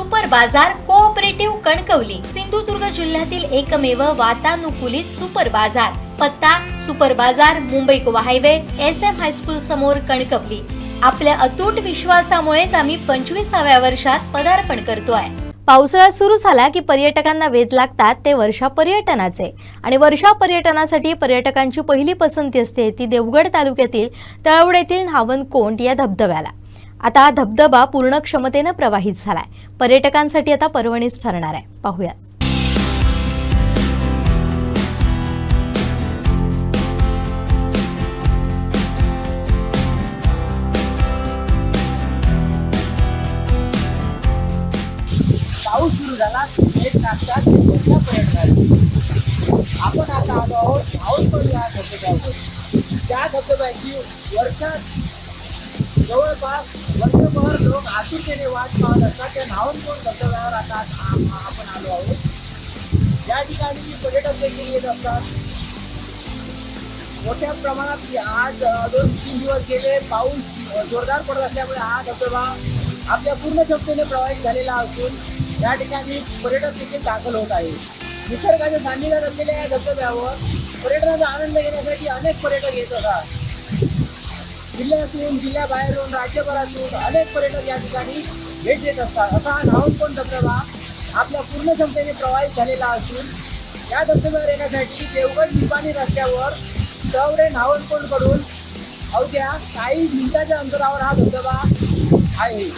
Super बाजार cooperative Kankavli Sindhudurg जिल्ह्यातील एकमेव वातानुकूलित सुपर बाजार। पत्ता सुपर बाजार Mumbai Goa highway SM high school समोर कणकवली। आपल्या अतूट विश्वासामुळेच आम्ही 25व्या वर्षात पदार्पण करतोय। पावसाळा सुरू झाला की पर्यटकांना वेध लागतात ते वर्षा पर्यटनाचे आणि वर्षा पर्यटनासाठी पर्यटकांची पहिली पसंती असते ती देवगड तालुक्यातील तळवड येथील न्हावणकोंड या धबधब्याला। आता हा धबधबा पूर्ण क्षमतेने प्रवाहित झालाय। पर्यटकांसाठी आता पर्वणीच ठरणार आहे। पाहूया। पाऊस सुरू झाला एक लागतात वर्षा पर्यटनाची। आपण आता आलो आहोत न्हावणकोंड या धबधब्यावर। त्या धबधब्याची वर्षात जवळपास वर्षभर लोक आतुरतेने वाट पाहत असतात। त्या न्हावणकोंड धबधब्यावर आता आपण आलो आहोत। या ठिकाणी पर्यटक देखील येत असतात। मोठ्या प्रमाणात आज 2-3 दिवस गेले पाऊस जोरदार पडत असल्यामुळे हा धबधबा आपल्या पूर्ण क्षमतेने प्रवाहित झालेला असून या ठिकाणी पर्यटक देखील दाखल होत आहे। निसर्गाच्या सान्निध्यात असलेल्या या धबधब्यावर पर्यटनाचा आनंद घेण्यासाठी अनेक पर्यटक येत असतात। जिल्ह्यातून जिल्ह्याबाहेरून राज्यभरातून अनेक पर्यटक या ठिकाणी भेट देत असतात। असा हा न्हावणकोंड धबधबा आपल्या पूर्ण क्षमतेने प्रवाहित झालेला असून या धबधब्यावर येण्यासाठी देवगड निपाणी रस्त्यावर तळवडे न्हावणकोंड कडून अवघ्या काही मिनिटाच्या अंतरावर हा धबधबा आहे।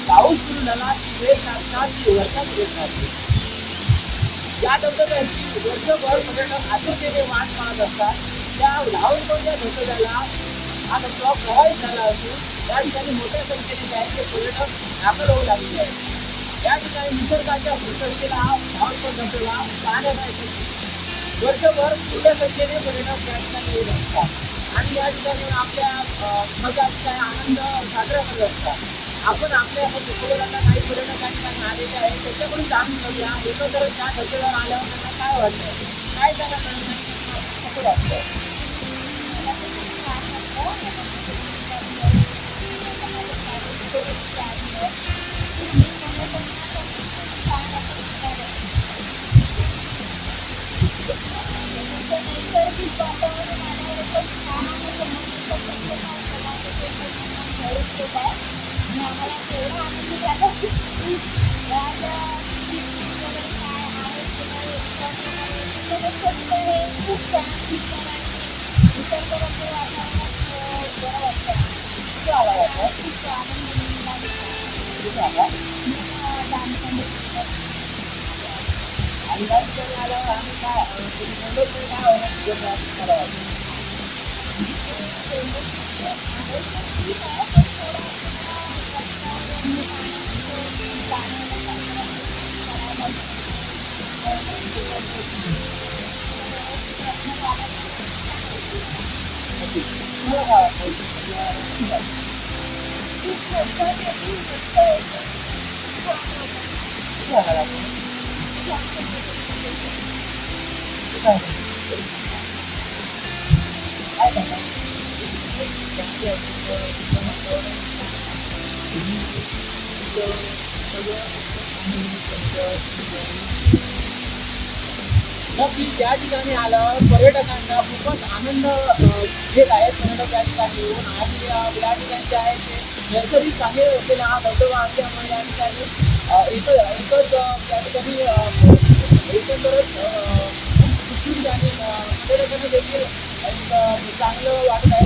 पाऊस सुरू झाला की वेळ लागतात की वर्षात वेळ लागते। या धबधब्याची वर्षभर पर्यटक आतुरतेने वाट पाहत असतात। त्या न्हावणकोंड धबधब्याला हा धबधबा प्रवाहित झाला असून या ठिकाणी मोठ्या संख्येने जायचे पर्यटक दाखल होऊ लागले आहेत। या ठिकाणी निसर्गाच्या सुंदरतेला हा न्हावणकोंड धबधबा पाहण्यासाठी वर्षभर मोठ्या संख्येने पर्यटक या ठिकाणी येत असतात आणि या ठिकाणी आपल्या मजाचा आनंद साजरा करत असतात। आपण आपल्या सोबत काही पर्यटक या ठिकाणी आलेले आहेत त्याच्याकडून जाणून घेऊया एकंदर त्या धबधब्यावर आल्यावर त्यांना काय वाटतं, काय त्यांना कसं वाटतं। नक्कीच या ठिकाणी आलं पर्यटकांना खूपच आनंद घेत आहेत। पर्यटक या ठिकाणी येऊन आणि या ठिकाणी जे आहे ते नैसर्गिक आहे असलेला हा धबधबा असल्यामुळे या ठिकाणी एकच त्या ठिकाणी एकंदरच आणि पर्यटकांना देखील चांगलं वाटत आहे।